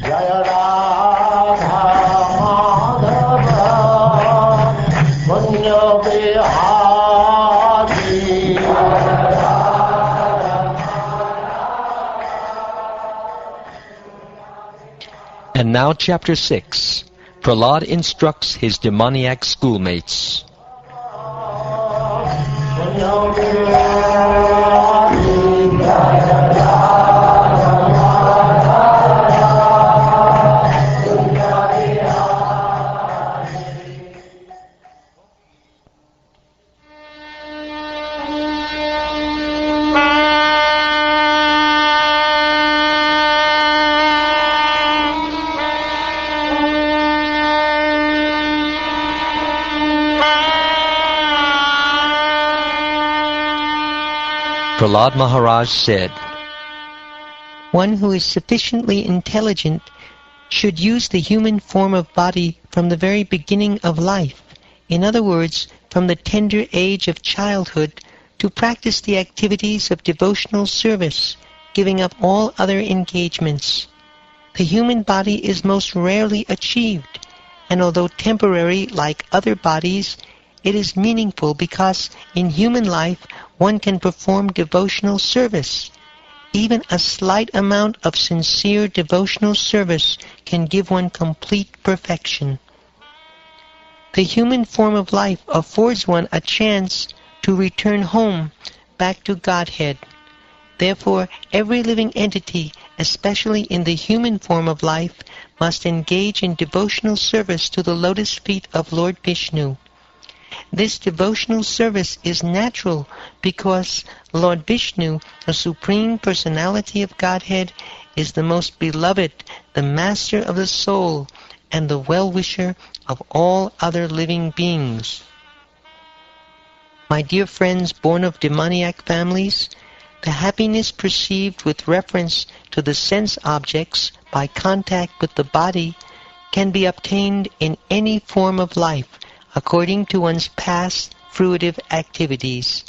Jaya Radha Madhava Punya Bihari. And now chapter 6. Prahlada instructs his demoniac schoolmates. Prahlada Maharaj said, "One who is sufficiently intelligent should use the human form of body from the very beginning of life, in other words, from the tender age of childhood, to practice the activities of devotional service, giving up all other engagements. The human body is most rarely achieved, and although temporary like other bodies, it is meaningful because in human life one can perform devotional service. Even a slight amount of sincere devotional service can give one complete perfection. The human form of life affords one a chance to return home, back to Godhead. Therefore, every living entity, especially in the human form of life, must engage in devotional service to the lotus feet of Lord Vishnu. This devotional service is natural because Lord Vishnu, the Supreme Personality of Godhead, is the most beloved, the master of the soul, and the well-wisher of all other living beings. My dear friends born of demoniac families, the happiness perceived with reference to the sense objects by contact with the body can be obtained in any form of life, according to one's past fruitive activities.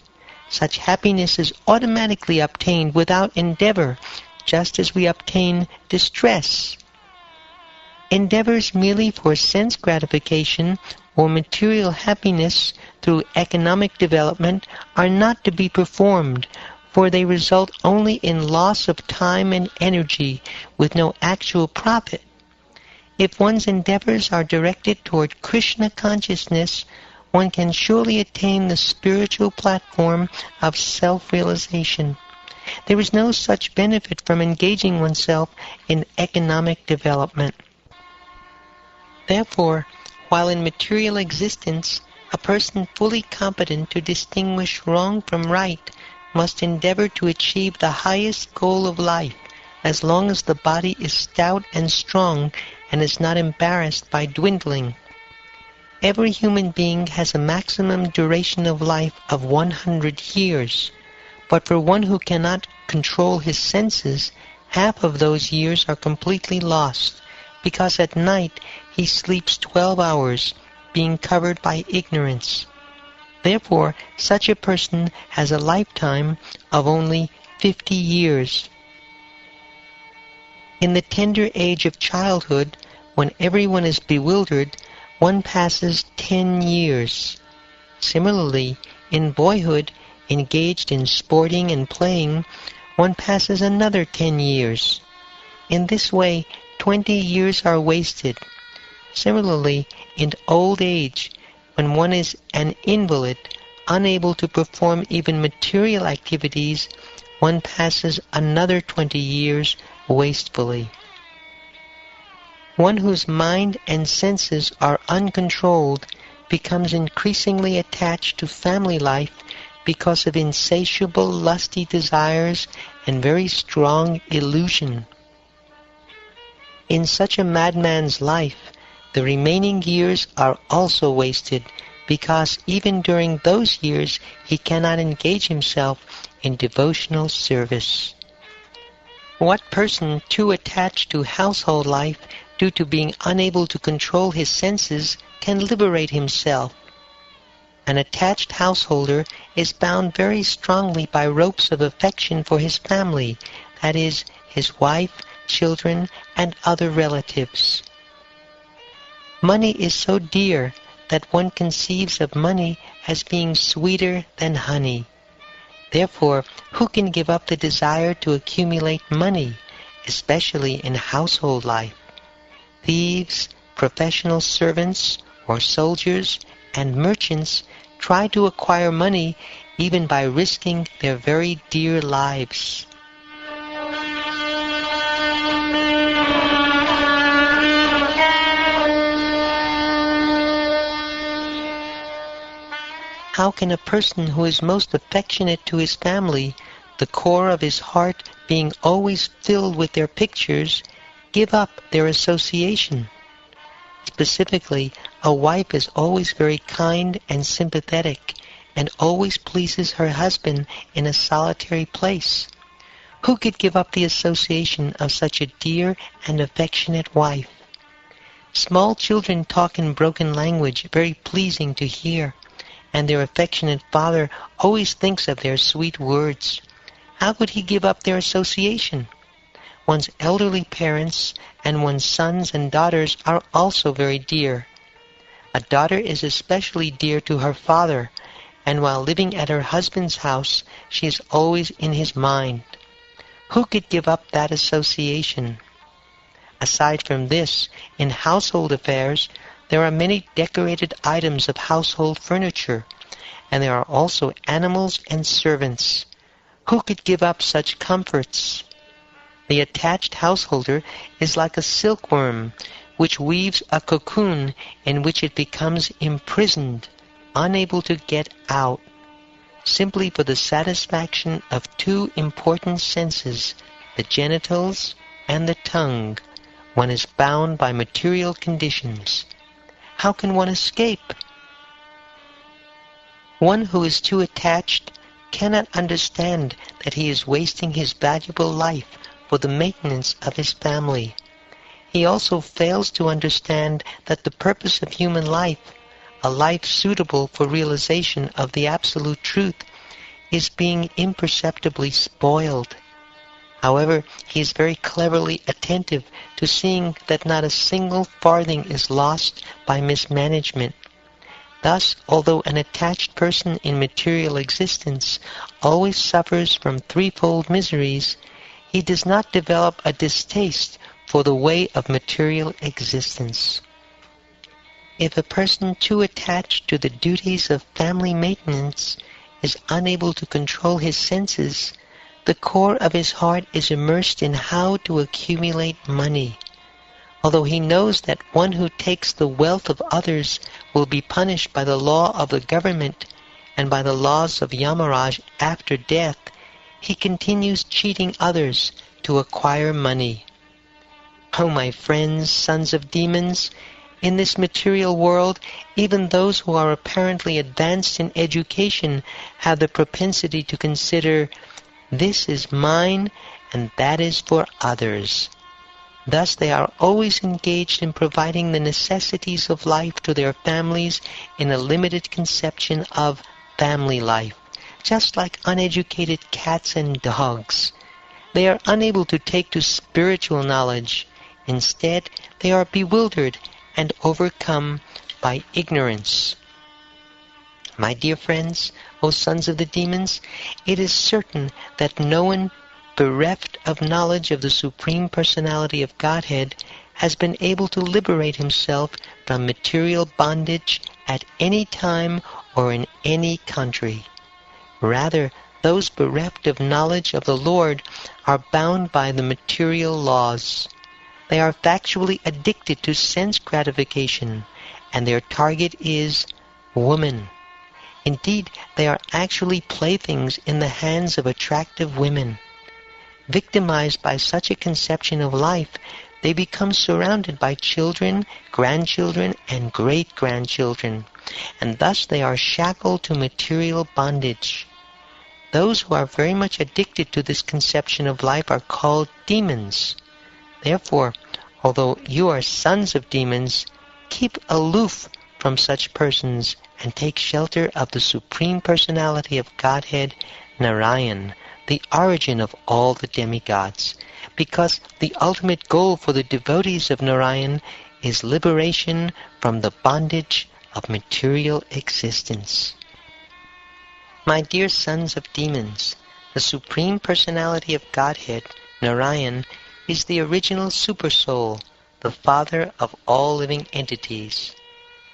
Such happiness is automatically obtained without endeavor, just as we obtain distress. Endeavors merely for sense gratification or material happiness through economic development are not to be performed, for they result only in loss of time and energy with no actual profit. If one's endeavors are directed toward Krishna consciousness, one can surely attain the spiritual platform of self-realization. There is no such benefit from engaging oneself in economic development. Therefore, while in material existence, a person fully competent to distinguish wrong from right must endeavor to achieve the highest goal of life, as long as the body is stout and strong and is not embarrassed by dwindling. Every human being has a maximum duration of life of 100 years, but for one who cannot control his senses, half of those years are completely lost, because at night he sleeps 12 hours, being covered by ignorance. Therefore, such a person has a lifetime of only 50 years. In the tender age of childhood, when everyone is bewildered, one passes 10 years. Similarly, in boyhood, engaged in sporting and playing, one passes another 10 years. In this way, 20 years are wasted. Similarly, in old age, when one is an invalid, unable to perform even material activities, one passes another 20 years wastefully. One whose mind and senses are uncontrolled becomes increasingly attached to family life because of insatiable lusty desires and very strong illusion. In such a madman's life, the remaining years are also wasted because even during those years he cannot engage himself in devotional service. What person too attached to household life due to being unable to control his senses can liberate himself? An attached householder is bound very strongly by ropes of affection for his family, that is, his wife, children, and other relatives. Money is so dear that one conceives of money as being sweeter than honey. Therefore, who can give up the desire to accumulate money, especially in household life? Thieves, professional servants, or soldiers, and merchants try to acquire money even by risking their very dear lives. How can a person who is most affectionate to his family, the core of his heart being always filled with their pictures, give up their association? Specifically, a wife is always very kind and sympathetic, and always pleases her husband in a solitary place. Who could give up the association of such a dear and affectionate wife? Small children talk in broken language, very pleasing to hear, and their affectionate father always thinks of their sweet words. How could he give up their association? One's elderly parents and one's sons and daughters are also very dear. A daughter is especially dear to her father, and while living at her husband's house, she is always in his mind. Who could give up that association? Aside from this, in household affairs, there are many decorated items of household furniture, and there are also animals and servants. Who could give up such comforts? The attached householder is like a silkworm, which weaves a cocoon in which it becomes imprisoned, unable to get out. Simply for the satisfaction of two important senses, the genitals and the tongue, one is bound by material conditions. How can one escape? One who is too attached cannot understand that he is wasting his valuable life for the maintenance of his family. He also fails to understand that the purpose of human life, a life suitable for realization of the absolute truth, is being imperceptibly spoiled. However, he is very cleverly attentive to seeing that not a single farthing is lost by mismanagement. Thus, although an attached person in material existence always suffers from threefold miseries, he does not develop a distaste for the way of material existence. If a person too attached to the duties of family maintenance is unable to control his senses, the core of his heart is immersed in how to accumulate money. Although he knows that one who takes the wealth of others will be punished by the law of the government and by the laws of Yamaraj after death, he continues cheating others to acquire money. Oh, my friends, sons of demons, in this material world, even those who are apparently advanced in education have the propensity to consider, "This is mine, and that is for others." Thus they are always engaged in providing the necessities of life to their families in a limited conception of family life, just like uneducated cats and dogs. They are unable to take to spiritual knowledge. Instead, they are bewildered and overcome by ignorance. My dear friends, O sons of the demons, it is certain that no one bereft of knowledge of the Supreme Personality of Godhead has been able to liberate himself from material bondage at any time or in any country. Rather, those bereft of knowledge of the Lord are bound by the material laws. They are factually addicted to sense gratification, and their target is woman. Indeed, they are actually playthings in the hands of attractive women. Victimized by such a conception of life, they become surrounded by children, grandchildren, and great-grandchildren, and thus they are shackled to material bondage. Those who are very much addicted to this conception of life are called demons. Therefore, although you are sons of demons, keep aloof from such persons and take shelter of the Supreme Personality of Godhead, Narayan, the origin of all the demigods, because the ultimate goal for the devotees of Narayan is liberation from the bondage of material existence. My dear sons of demons, the Supreme Personality of Godhead, Narayan, is the original Supersoul, the father of all living entities.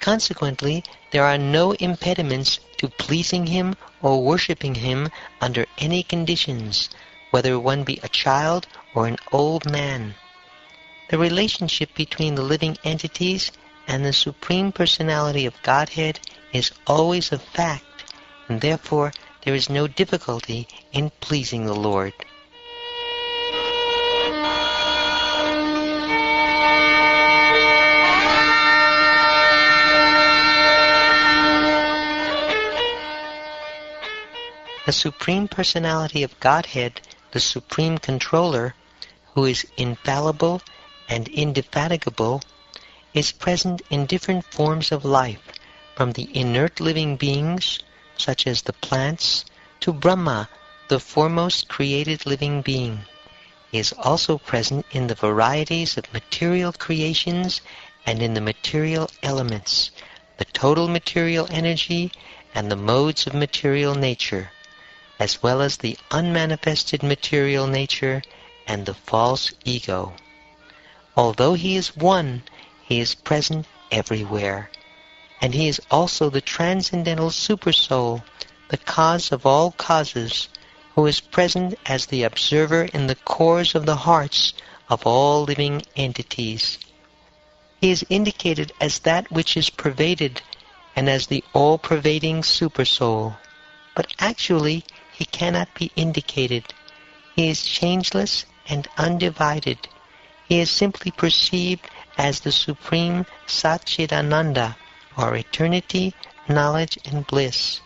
Consequently, there are no impediments to pleasing him or worshipping him under any conditions, whether one be a child or an old man. The relationship between the living entities and the Supreme Personality of Godhead is always a fact, and therefore there is no difficulty in pleasing the Lord. The Supreme Personality of Godhead, the Supreme Controller, who is infallible and indefatigable, is present in different forms of life, from the inert living beings, such as the plants, to Brahma, the foremost created living being. He is also present in the varieties of material creations and in the material elements, the total material energy and the modes of material nature, as well as the unmanifested material nature and the false ego. Although he is one, he is present everywhere. And he is also the transcendental Supersoul, the cause of all causes, who is present as the observer in the cores of the hearts of all living entities. He is indicated as that which is pervaded and as the all-pervading Supersoul. But actually, he cannot be indicated. He is changeless and undivided. He is simply perceived as the Supreme Satchidananda, or eternity, knowledge, and bliss.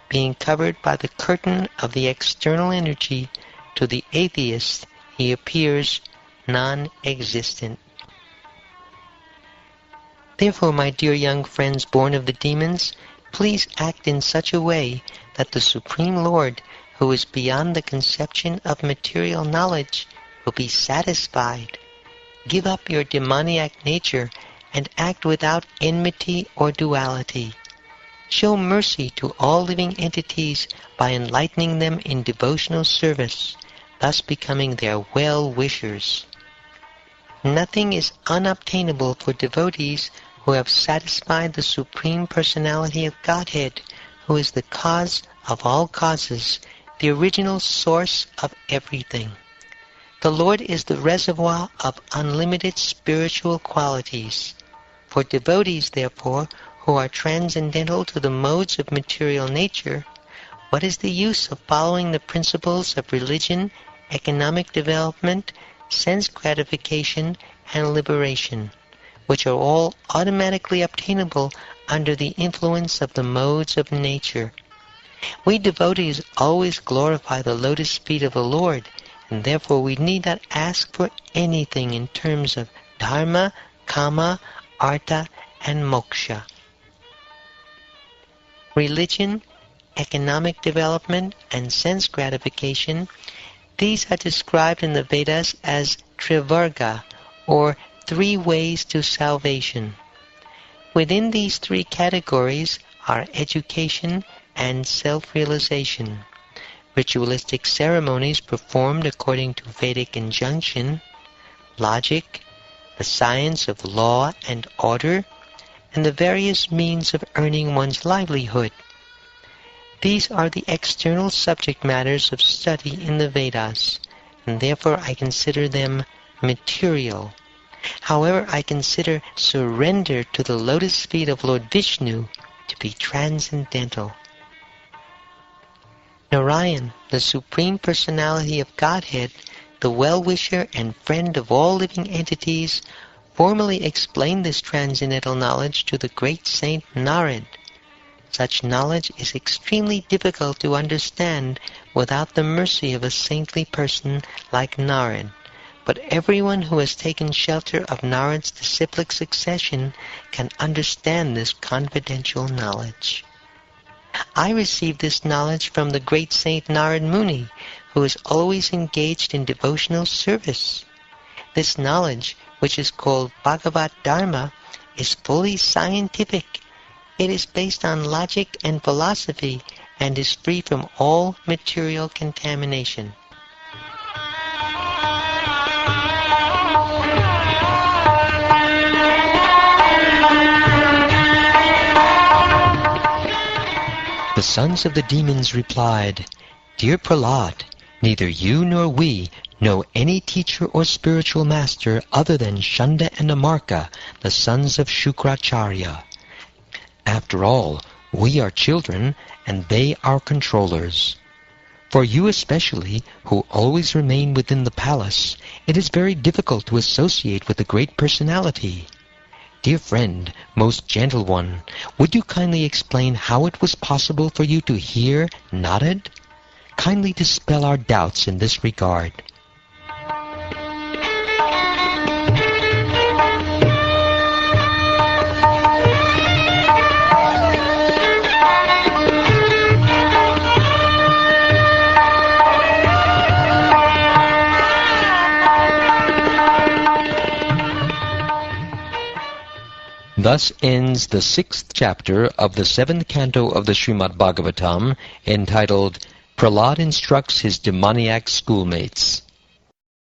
Being covered by the curtain of the external energy, to the atheist he appears non-existent. Therefore, my dear young friends born of the demons, please act in such a way that the Supreme Lord, who is beyond the conception of material knowledge, will be satisfied. Give up your demoniac nature and act without enmity or duality. Show mercy to all living entities by enlightening them in devotional service, thus becoming their well-wishers. Nothing is unobtainable for devotees who have satisfied the Supreme Personality of Godhead, who is the cause of all causes, the original source of everything. The Lord is the reservoir of unlimited spiritual qualities. For devotees, therefore, who are transcendental to the modes of material nature, what is the use of following the principles of religion, economic development, sense gratification, and liberation, which are all automatically obtainable under the influence of the modes of nature? We devotees always glorify the lotus feet of the Lord, and therefore we need not ask for anything in terms of dharma, kama, artha, and moksha. Religion, economic development, and sense gratification, these are described in the Vedas as trivarga, or 3 ways to salvation. Within these 3 categories are education and self-realization, ritualistic ceremonies performed according to Vedic injunction, logic, the science of law and order, and the various means of earning one's livelihood. These are the external subject matters of study in the Vedas, and therefore I consider them material. However, I consider surrender to the lotus feet of Lord Vishnu to be transcendental. Narayan, the Supreme Personality of Godhead, the well-wisher and friend of all living entities, formally explained this transcendental knowledge to the great saint Narad. Such knowledge is extremely difficult to understand without the mercy of a saintly person like Narad, but everyone who has taken shelter of Narad's disciplic succession can understand this confidential knowledge. I received this knowledge from the great saint Narad Muni, who is always engaged in devotional service. This knowledge, which is called Bhagavad-Dharma, is fully scientific. It is based on logic and philosophy and is free from all material contamination. The sons of the demons replied, "Dear Prahlad, neither you nor we know any teacher or spiritual master other than Shanda and Amarka, the sons of Shukracharya. After all, we are children, and they are controllers. For you especially, who always remain within the palace, it is very difficult to associate with the great personality. Dear friend, most gentle one, would you kindly explain how it was possible for you to hear Narad? Kindly dispel our doubts in this regard." Thus ends the 6th chapter of the 7th canto of the Śrīmad-Bhāgavatam, entitled Prahlada Instructs His Demoniac Schoolmates.